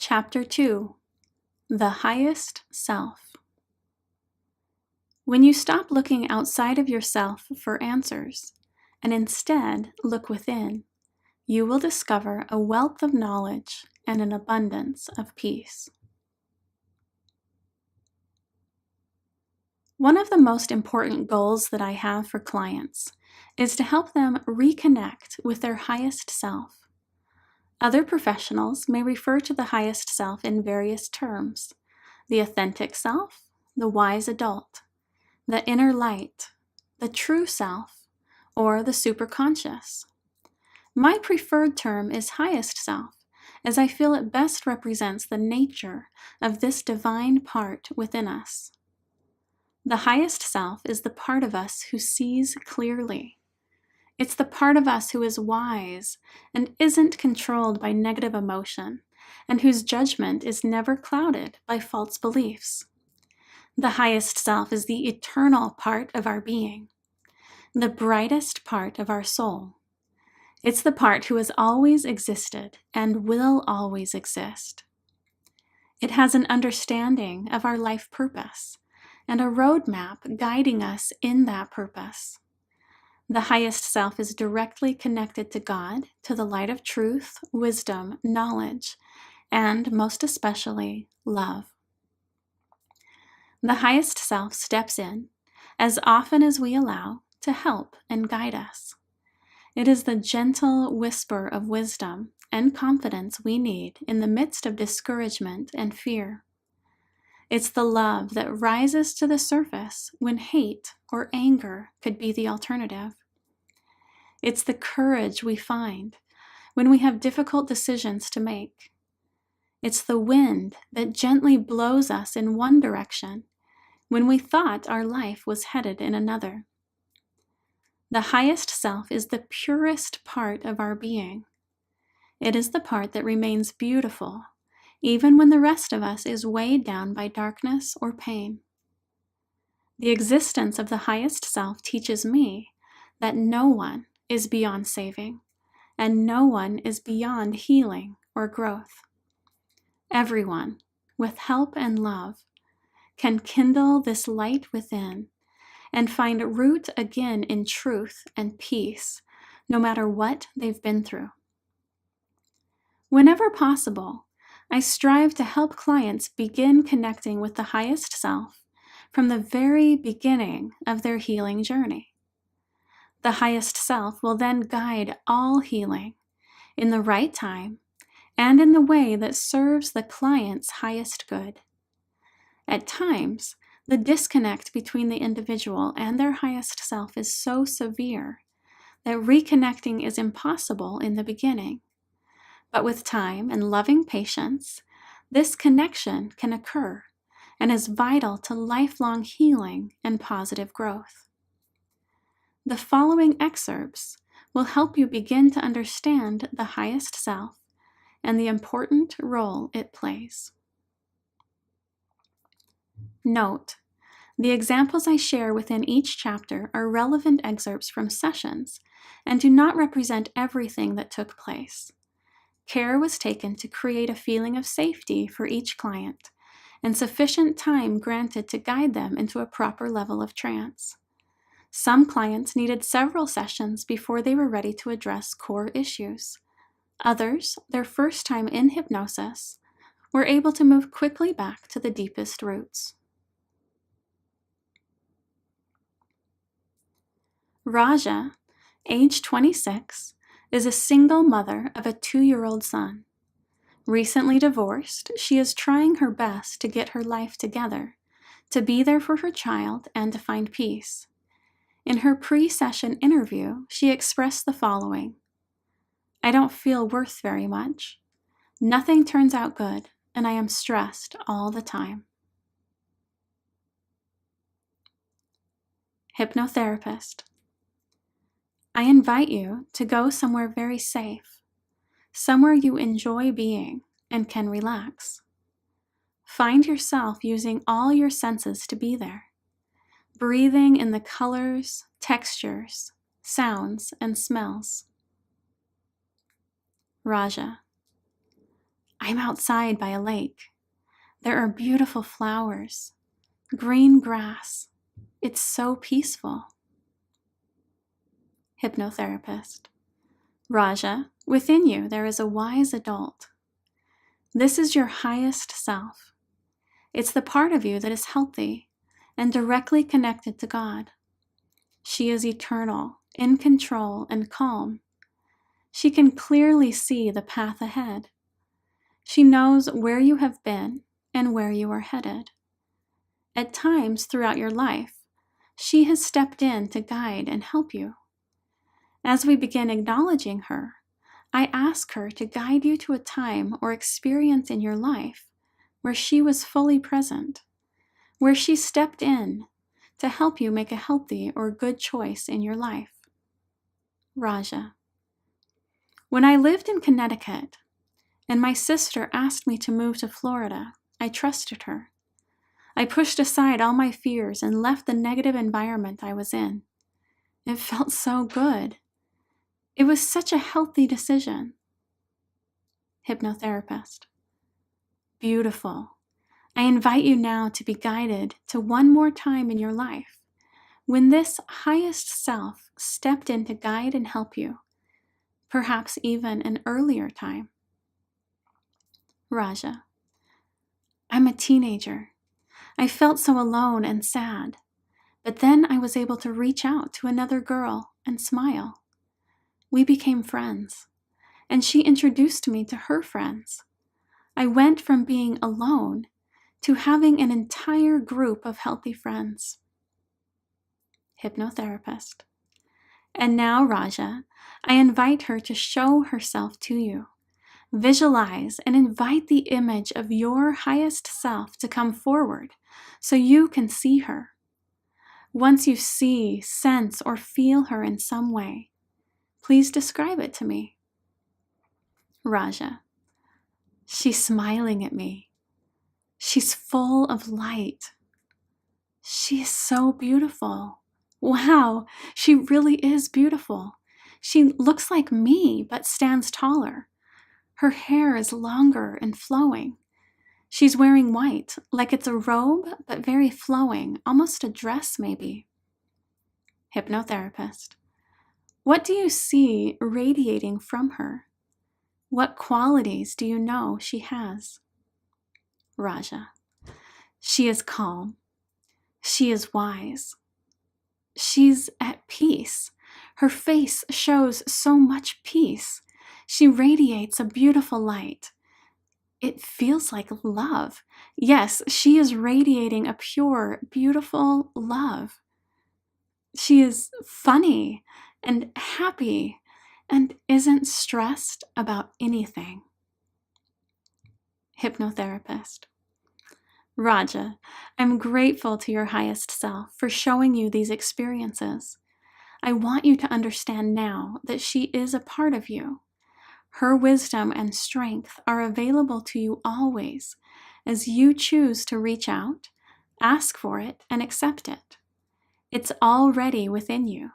Chapter 2: The Highest Self. When you stop looking outside of yourself for answers and instead look within, you will discover a wealth of knowledge and an abundance of peace. One of the most important goals that I have for clients is to help them reconnect with their highest self. Other professionals may refer to the highest self in various terms: the authentic self, the wise adult, the inner light, the true self, or the superconscious. My preferred term is highest self, as I feel it best represents the nature of this divine part within us. The highest self is the part of us who sees clearly. It's the part of us who is wise and isn't controlled by negative emotion, and whose judgment is never clouded by false beliefs. The highest self is the eternal part of our being, the brightest part of our soul. It's the part who has always existed and will always exist. It has an understanding of our life purpose and a roadmap guiding us in that purpose. The highest self is directly connected to God, to the light of truth, wisdom, knowledge, and most especially, love. The highest self steps in, as often as we allow, to help and guide us. It is the gentle whisper of wisdom and confidence we need in the midst of discouragement and fear. It's the love that rises to the surface when hate or anger could be the alternative. It's the courage we find when we have difficult decisions to make. It's the wind that gently blows us in one direction when we thought our life was headed in another. The highest self is the purest part of our being. It is the part that remains beautiful, even when the rest of us is weighed down by darkness or pain. The existence of the highest self teaches me that no one is beyond saving, and no one is beyond healing or growth. Everyone, with help and love, can kindle this light within and find root again in truth and peace, no matter what they've been through. Whenever possible, I strive to help clients begin connecting with the highest self from the very beginning of their healing journey. The highest self will then guide all healing in the right time and in the way that serves the client's highest good. At times, the disconnect between the individual and their highest self is so severe that reconnecting is impossible in the beginning. But with time and loving patience, this connection can occur and is vital to lifelong healing and positive growth. The following excerpts will help you begin to understand the highest self and the important role it plays. Note: the examples I share within each chapter are relevant excerpts from sessions and do not represent everything that took place. Care was taken to create a feeling of safety for each client and sufficient time granted to guide them into a proper level of trance. Some clients needed several sessions before they were ready to address core issues. Others, their first time in hypnosis, were able to move quickly back to the deepest roots. Raja, age 26, is a single mother of a 2-year-old son. Recently divorced, she is trying her best to get her life together, to be there for her child, and to find peace. In her pre-session interview, she expressed the following: "I don't feel worth very much. Nothing turns out good, and I am stressed all the time." Hypnotherapist. I invite you to go somewhere very safe, somewhere you enjoy being and can relax. Find yourself using all your senses to be there, breathing in the colors, textures, sounds, and smells. Raja. I I'm outside by a lake. There are beautiful flowers, green grass. It's so peaceful. Hypnotherapist. Raja, within you there is a wise adult. This is your highest self. It's the part of you that is healthy and directly connected to God. She is eternal, in control, and calm. She can clearly see the path ahead. She knows where you have been and where you are headed. At times throughout your life, she has stepped in to guide and help you. As we begin acknowledging her, I ask her to guide you to a time or experience in your life where she was fully present, where she stepped in to help you make a healthy or good choice in your life. Raja. When I lived in Connecticut and my sister asked me to move to Florida, I trusted her. I pushed aside all my fears and left the negative environment I was in. It felt so good. It was such a healthy decision. Hypnotherapist. Beautiful. I invite you now to be guided to one more time in your life when this highest self stepped in to guide and help you, perhaps even an earlier time. Raja. I'm a teenager. I felt so alone and sad, but then I was able to reach out to another girl and smile. We became friends, and she introduced me to her friends. I went from being alone to having an entire group of healthy friends. Hypnotherapist. And now, Raja, I invite her to show herself to you. Visualize and invite the image of your highest self to come forward so you can see her. Once you see, sense, or feel her in some way, please describe it to me. Raja. She's smiling at me. She's full of light. She is so beautiful. Wow, she really is beautiful. She looks like me, but stands taller. Her hair is longer and flowing. She's wearing white, like it's a robe, but very flowing, almost a dress maybe. Hypnotherapist. What do you see radiating from her? What qualities do you know she has? Raja. She is calm. She is wise. She's at peace. Her face shows so much peace. She radiates a beautiful light. It feels like love. Yes, she is radiating a pure, beautiful love. She is funny and happy and isn't stressed about anything. Hypnotherapist. Raja, I'm grateful to your highest self for showing you these experiences. I want you to understand now that she is a part of you. Her wisdom and strength are available to you always as you choose to reach out, ask for it, and accept it. It's already within you.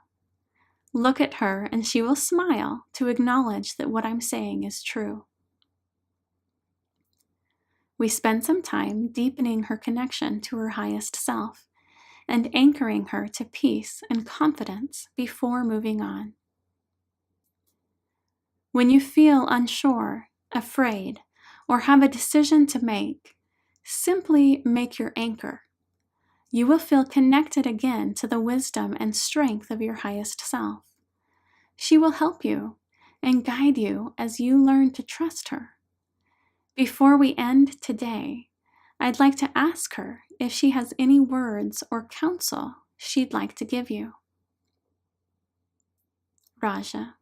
Look at her and she will smile to acknowledge that what I'm saying is true. We spend some time deepening her connection to her highest self and anchoring her to peace and confidence before moving on. When you feel unsure, afraid, or have a decision to make, simply make your anchor. You will feel connected again to the wisdom and strength of your highest self. She will help you and guide you as you learn to trust her. Before we end today, I'd like to ask her if she has any words or counsel she'd like to give you. Raja.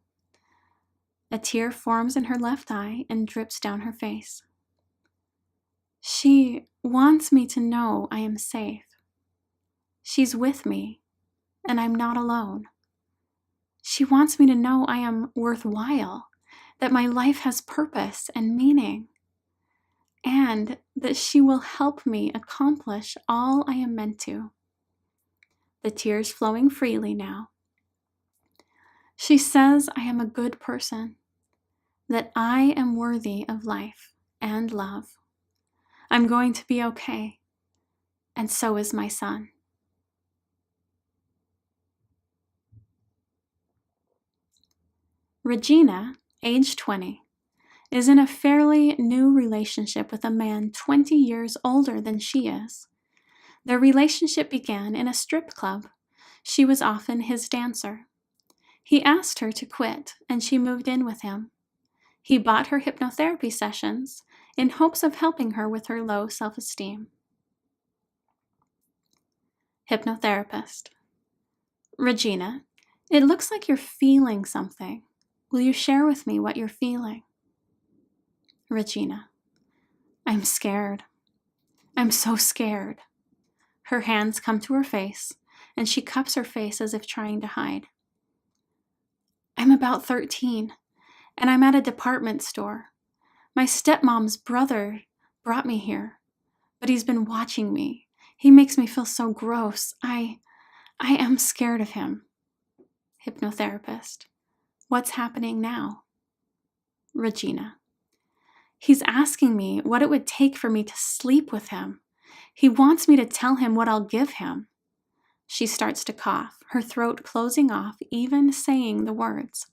A tear forms in her left eye and drips down her face. She wants me to know I am safe. She's with me, and I'm not alone. She wants me to know I am worthwhile, that my life has purpose and meaning, and that she will help me accomplish all I am meant to. The tears flowing freely now. She says I am a good person, that I am worthy of life and love. I'm going to be okay, and so is my son. Regina, age 20, is in a fairly new relationship with a man 20 years older than she is. Their relationship began in a strip club. She was often his dancer. He asked her to quit, and she moved in with him. He bought her hypnotherapy sessions in hopes of helping her with her low self-esteem. Hypnotherapist. Regina, it looks like you're feeling something. Will you share with me what you're feeling? Regina, I'm scared. I'm so scared. Her hands come to her face, and she cups her face as if trying to hide. I'm about 13, and I'm at a department store. My stepmom's brother brought me here, but he's been watching me. He makes me feel so gross. I am scared of him. Hypnotherapist. What's happening now? Regina. He's asking me what it would take for me to sleep with him. He wants me to tell him what I'll give him. She starts to cough, her throat closing off, even saying the words.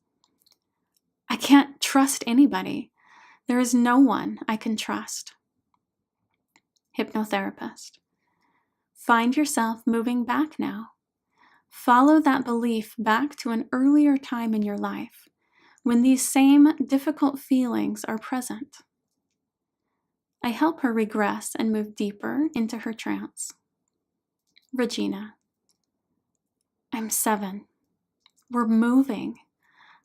I can't trust anybody. There is no one I can trust. Hypnotherapist. Find yourself moving back now. Follow that belief back to an earlier time in your life when these same difficult feelings are present. I help her regress and move deeper into her trance. Regina. I'm 7. We're moving.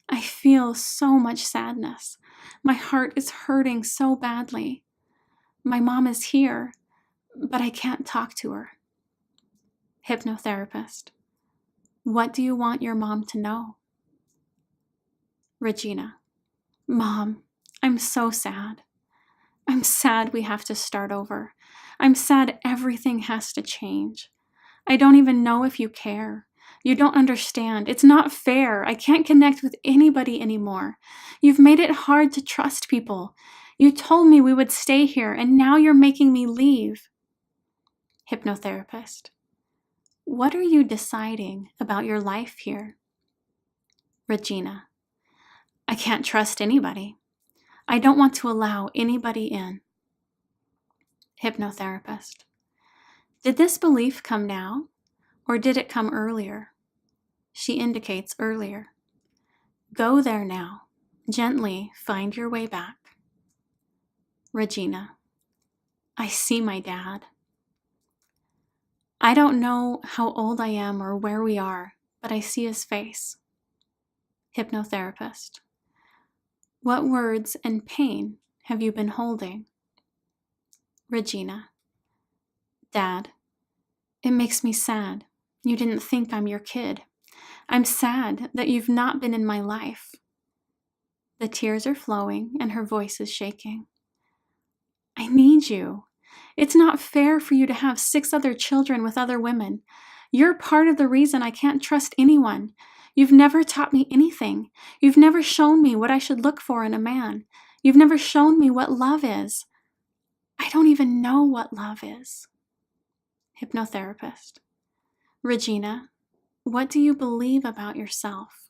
I feel so much sadness. My heart is hurting so badly. My mom is here, but I can't talk to her. Hypnotherapist. What do you want your mom to know? Regina. Mom, I'm so sad. I'm sad we have to start over. I'm sad everything has to change. I don't even know if you care. You don't understand. It's not fair. I can't connect with anybody anymore. You've made it hard to trust people. You told me we would stay here, and now you're making me leave. Hypnotherapist. What are you deciding about your life here? Regina. I can't trust anybody. I don't want to allow anybody in. Hypnotherapist. Did this belief come now, or did it come earlier? She indicates earlier. Go there now. Gently find your way back. Regina. I see my dad. I don't know how old I am or where we are, but I see his face. Hypnotherapist. What words and pain have you been holding? Regina. Dad, it makes me sad. You didn't think I'm your kid. I'm sad that you've not been in my life. The tears are flowing and her voice is shaking. I need you. It's not fair for you to have 6 other children with other women. You're part of the reason I can't trust anyone. You've never taught me anything. You've never shown me what I should look for in a man. You've never shown me what love is. I don't even know what love is. Hypnotherapist. Regina, what do you believe about yourself?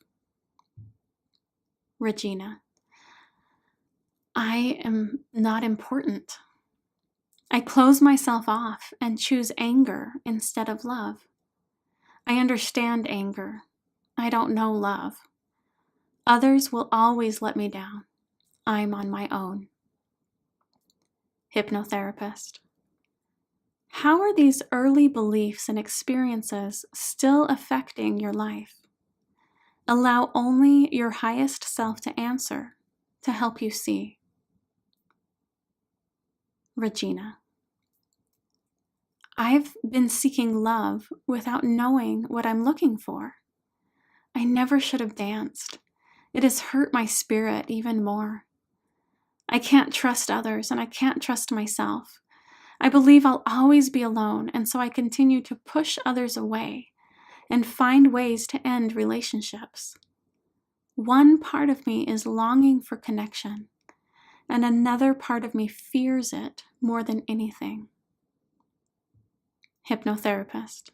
Regina. I am not important. I close myself off and choose anger instead of love. I understand anger. I don't know love. Others will always let me down. I'm on my own. Hypnotherapist. How are these early beliefs and experiences still affecting your life? Allow only your highest self to answer, to help you see. Regina. I've been seeking love without knowing what I'm looking for. I never should have danced. It has hurt my spirit even more. I can't trust others and I can't trust myself. I believe I'll always be alone, and so I continue to push others away and find ways to end relationships. One part of me is longing for connection, and another part of me fears it more than anything. Hypnotherapist.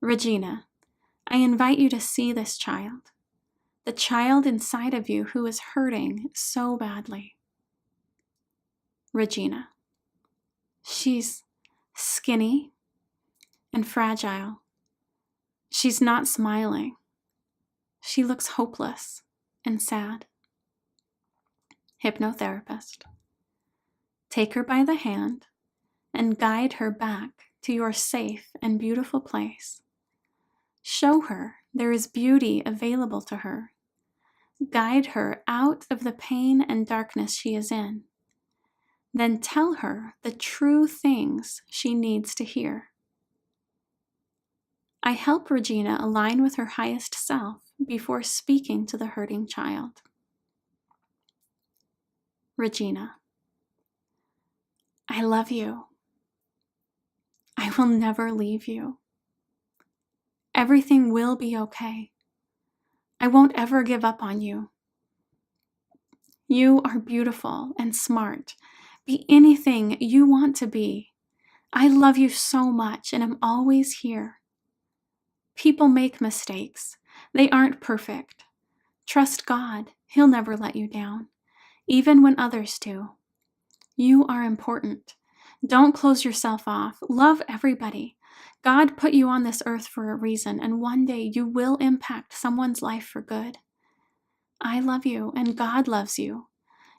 Regina, I invite you to see this child, the child inside of you who is hurting so badly. Regina. She's skinny and fragile. She's not smiling. She looks hopeless and sad. Hypnotherapist. Take her by the hand and guide her back to your safe and beautiful place. Show her there is beauty available to her. Guide her out of the pain and darkness she is in. Then tell her the true things she needs to hear. I help Regina align with her highest self before speaking to the hurting child. Regina. I love you. I will never leave you. Everything will be okay. I won't ever give up on you. You are beautiful and smart. Be anything you want to be. I love you so much and am always here. People make mistakes. They aren't perfect. Trust God. He'll never let you down, even when others do. You are important. Don't close yourself off. Love everybody. God put you on this earth for a reason, and one day you will impact someone's life for good. I love you, and God loves you.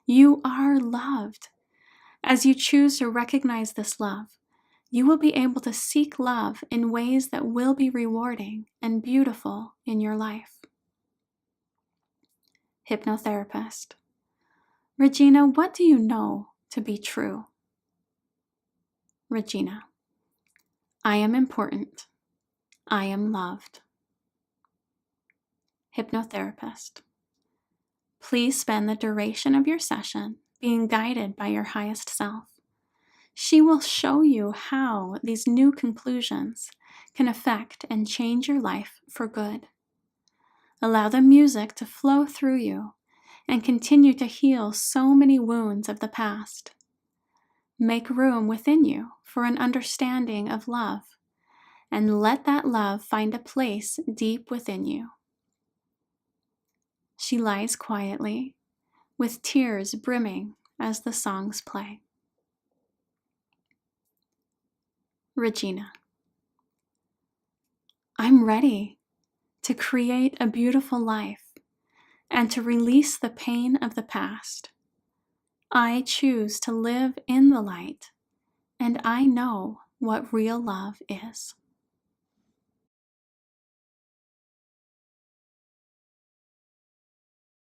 You are loved. As you choose to recognize this love, you will be able to seek love in ways that will be rewarding and beautiful in your life. Hypnotherapist. Regina, what do you know to be true? Regina. I am important. I am loved. Hypnotherapist. Please spend the duration of your session being guided by your highest self. She will show you how these new conclusions can affect and change your life for good. Allow the music to flow through you and continue to heal so many wounds of the past. Make room within you for an understanding of love, and let that love find a place deep within you. She lies quietly, with tears brimming as the songs play. Regina. I'm ready to create a beautiful life and to release the pain of the past. I choose to live in the light, and I know what real love is.